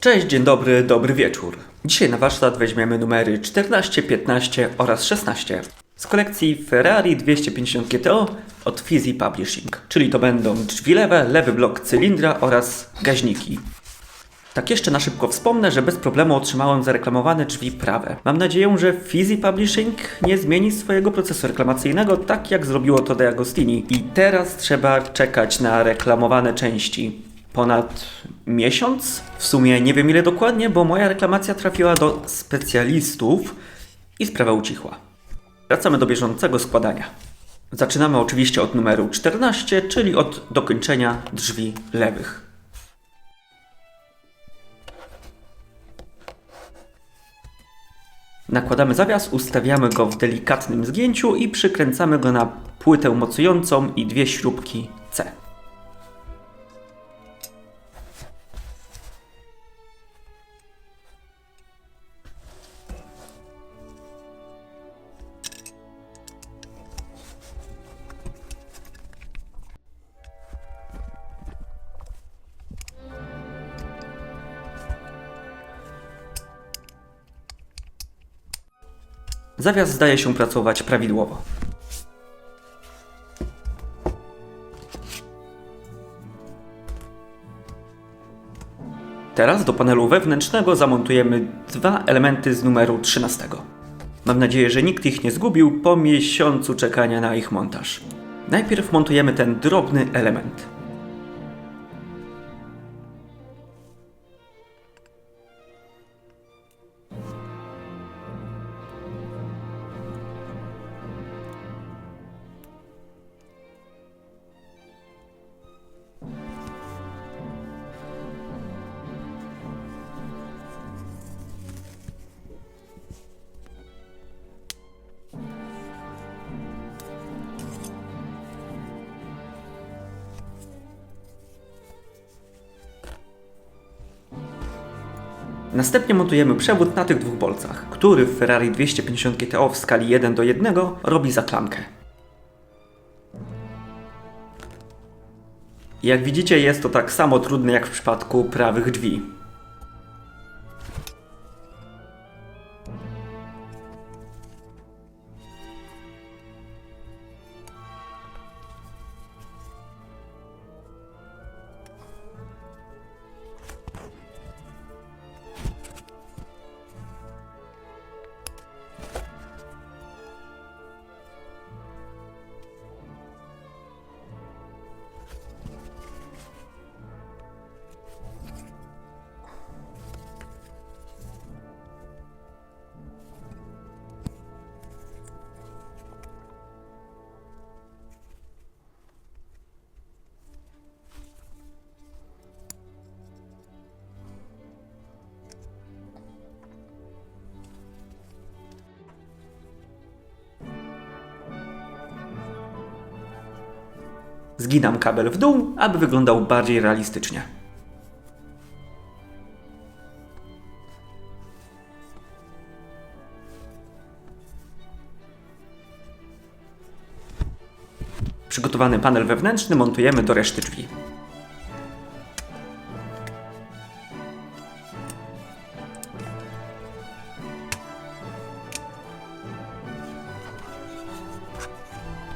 Cześć, dzień dobry, dobry wieczór. Dzisiaj na warsztat weźmiemy numery 14, 15 oraz 16 z kolekcji Ferrari 250 GTO od Fizi Publishing, czyli to będą drzwi lewe, lewy blok cylindra oraz gaźniki. Tak jeszcze na szybko wspomnę, że bez problemu otrzymałem zareklamowane drzwi prawe. Mam nadzieję, że Fizi Publishing nie zmieni swojego procesu reklamacyjnego tak jak zrobiło to De Agostini i teraz trzeba czekać na reklamowane części. Ponad miesiąc? W sumie nie wiem ile dokładnie, bo moja reklamacja trafiła do specjalistów i sprawa ucichła. Wracamy do bieżącego składania. Zaczynamy oczywiście od numeru 14, czyli od dokończenia drzwi lewych. Nakładamy zawias, ustawiamy go w delikatnym zgięciu i przykręcamy go na płytę mocującą i dwie śrubki C. Zawias zdaje się pracować prawidłowo. Teraz do panelu wewnętrznego zamontujemy dwa elementy z numeru 13. Mam nadzieję, że nikt ich nie zgubił po miesiącu czekania na ich montaż. Najpierw montujemy ten drobny element. Następnie montujemy przewód na tych dwóch bolcach, który w Ferrari 250 GTO w skali 1:1 robi za klamkę. Jak widzicie, jest to tak samo trudne jak w przypadku prawych drzwi. Zginam kabel w dół, aby wyglądał bardziej realistycznie. Przygotowany panel wewnętrzny montujemy do reszty drzwi.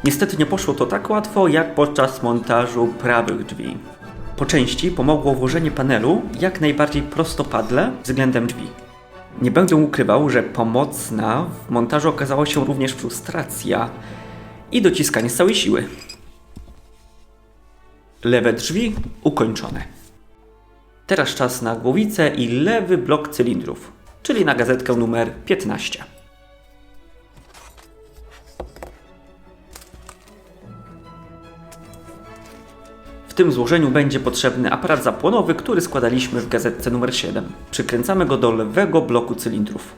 Niestety nie poszło to tak łatwo jak podczas montażu prawych drzwi. Po części pomogło włożenie panelu jak najbardziej prostopadle względem drzwi. Nie będę ukrywał, że pomocna w montażu okazała się również frustracja i dociskanie z całej siły. Lewe drzwi ukończone. Teraz czas na głowicę i lewy blok cylindrów, czyli na gazetkę numer 15. W tym złożeniu będzie potrzebny aparat zapłonowy, który składaliśmy w gazetce numer 7. Przykręcamy go do lewego bloku cylindrów.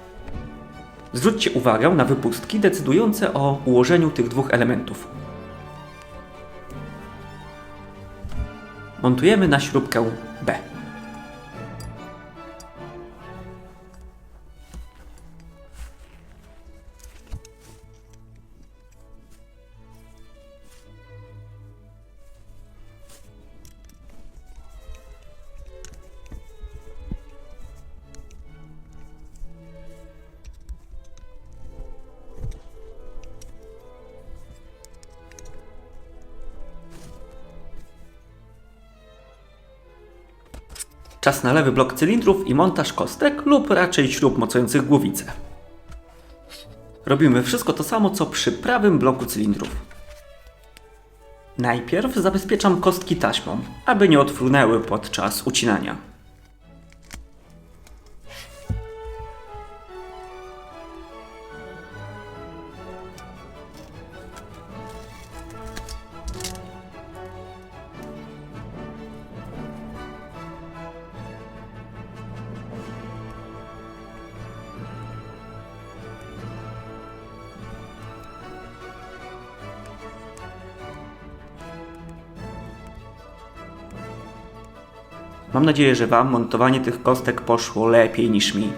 Zwróćcie uwagę na wypustki decydujące o ułożeniu tych dwóch elementów. Montujemy na śrubkę B. Czas na lewy blok cylindrów i montaż kostek lub raczej śrub mocujących głowicę. Robimy wszystko to samo co przy prawym bloku cylindrów. Najpierw zabezpieczam kostki taśmą, aby nie odfrunęły podczas ucinania. Mam nadzieję, że Wam montowanie tych kostek poszło lepiej niż mi,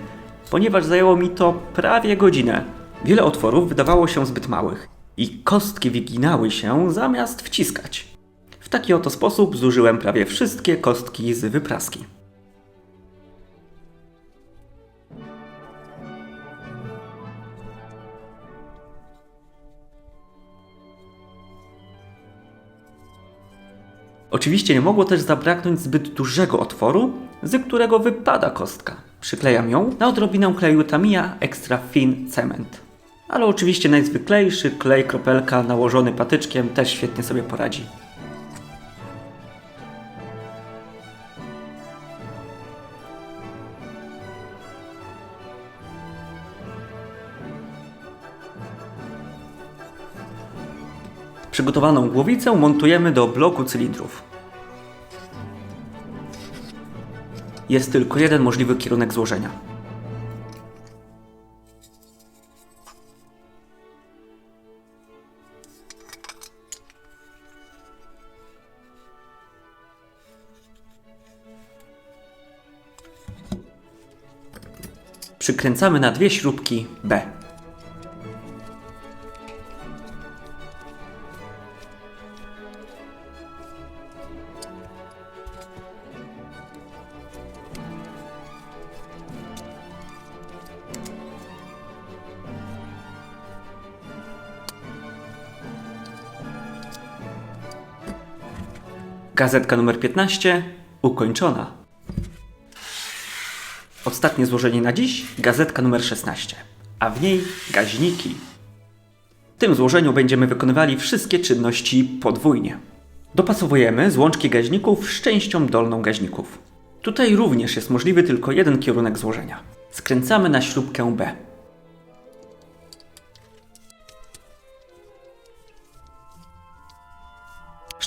ponieważ zajęło mi to prawie godzinę. Wiele otworów wydawało się zbyt małych i kostki wyginały się zamiast wciskać. W taki oto sposób zużyłem prawie wszystkie kostki z wypraski. Oczywiście nie mogło też zabraknąć zbyt dużego otworu, z którego wypada kostka. Przyklejam ją na odrobinę kleju Tamiya Extra Thin Cement. Ale oczywiście najzwyklejszy klej kropelka nałożony patyczkiem też świetnie sobie poradzi. Przygotowaną głowicę montujemy do bloku cylindrów. Jest tylko jeden możliwy kierunek złożenia. Przykręcamy na dwie śrubki B. Gazetka numer 15 ukończona. Ostatnie złożenie na dziś, gazetka numer 16, a w niej gaźniki. W tym złożeniu będziemy wykonywali wszystkie czynności podwójnie. Dopasowujemy złączki gaźników z częścią dolną gaźników. Tutaj również jest możliwy tylko jeden kierunek złożenia. Skręcamy na śrubkę B.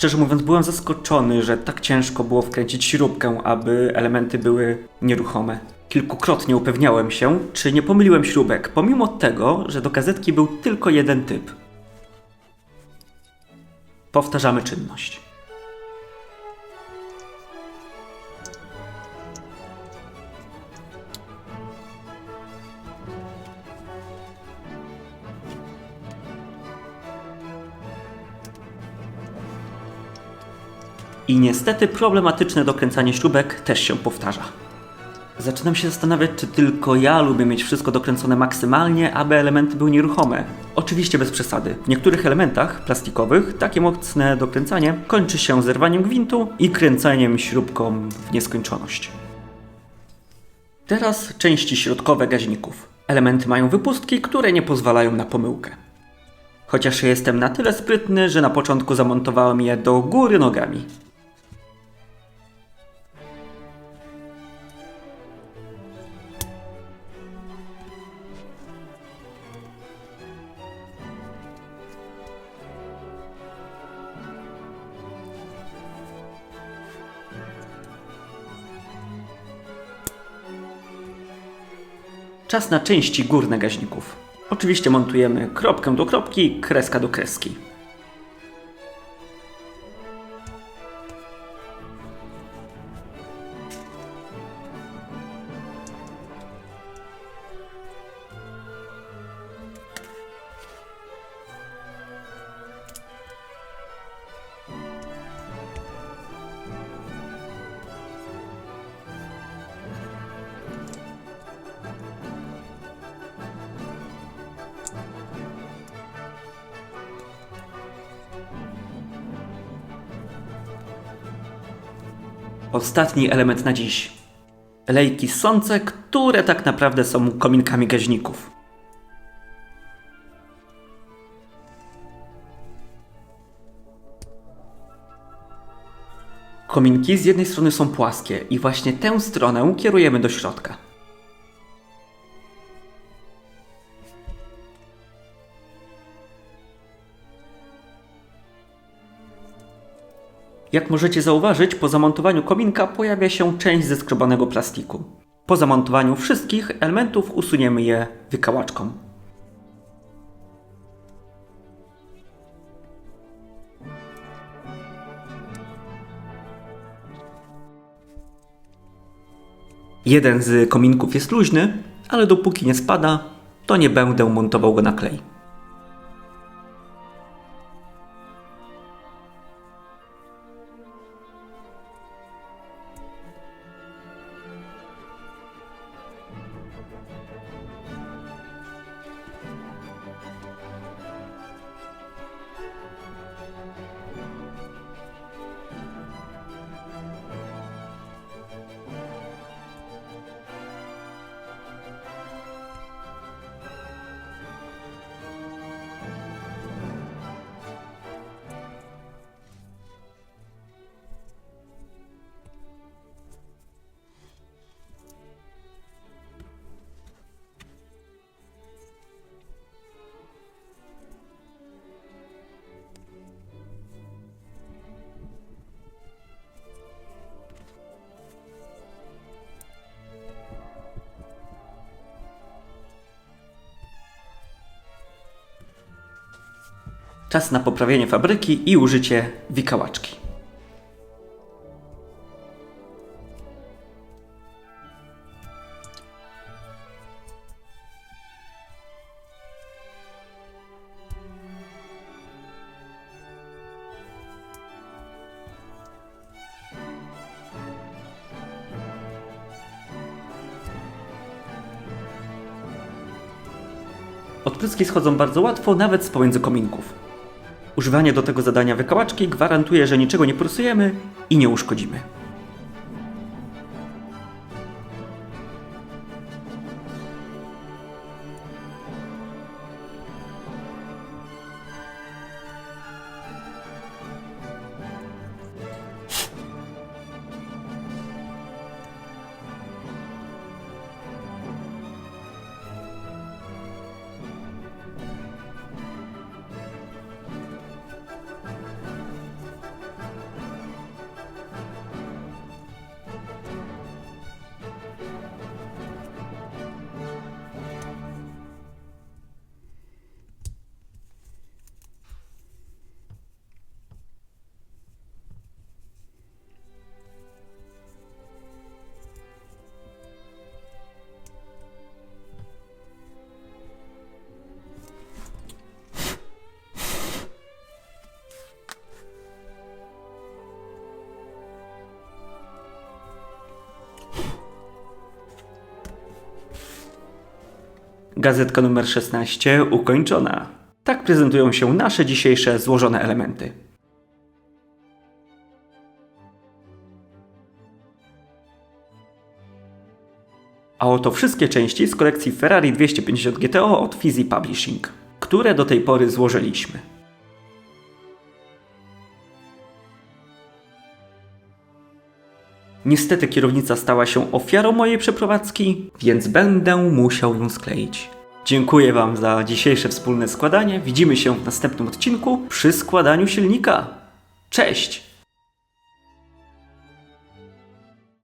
Szczerze mówiąc, byłem zaskoczony, że tak ciężko było wkręcić śrubkę, aby elementy były nieruchome. Kilkukrotnie upewniałem się, czy nie pomyliłem śrubek, pomimo tego, że do gazetki był tylko jeden typ. Powtarzamy czynność. I niestety problematyczne dokręcanie śrubek też się powtarza. Zaczynam się zastanawiać, czy tylko ja lubię mieć wszystko dokręcone maksymalnie, aby elementy były nieruchome. Oczywiście bez przesady. W niektórych elementach plastikowych takie mocne dokręcanie kończy się zerwaniem gwintu i kręceniem śrubką w nieskończoność. Teraz części środkowe gaźników. Elementy mają wypustki, które nie pozwalają na pomyłkę. Chociaż jestem na tyle sprytny, że na początku zamontowałem je do góry nogami. Czas na części górne gaźników. Oczywiście montujemy kropkę do kropki, kreska do kreski. Ostatni element na dziś. lejki ssące, które tak naprawdę są kominkami gaźników. Kominki z jednej strony są płaskie i właśnie tę stronę kierujemy do środka. Jak możecie zauważyć, po zamontowaniu kominka pojawia się część ze skrobanego plastiku. Po zamontowaniu wszystkich elementów usuniemy je wykałaczką. Jeden z kominków jest luźny, ale dopóki nie spada, to nie będę montował go na klej. Czas na poprawienie fabryki i użycie wikałaczki. Odpryski schodzą bardzo łatwo, nawet z pomiędzy kominków. Używanie do tego zadania wykałaczki gwarantuje, że niczego nie porysujemy i nie uszkodzimy. Gazetka numer 16 ukończona. Tak prezentują się nasze dzisiejsze złożone elementy. A oto wszystkie części z kolekcji Ferrari 250 GTO od Fizi Publishing, które do tej pory złożyliśmy. Niestety kierownica stała się ofiarą mojej przeprowadzki, więc będę musiał ją skleić. Dziękuję Wam za dzisiejsze wspólne składanie. Widzimy się w następnym odcinku przy składaniu silnika. Cześć!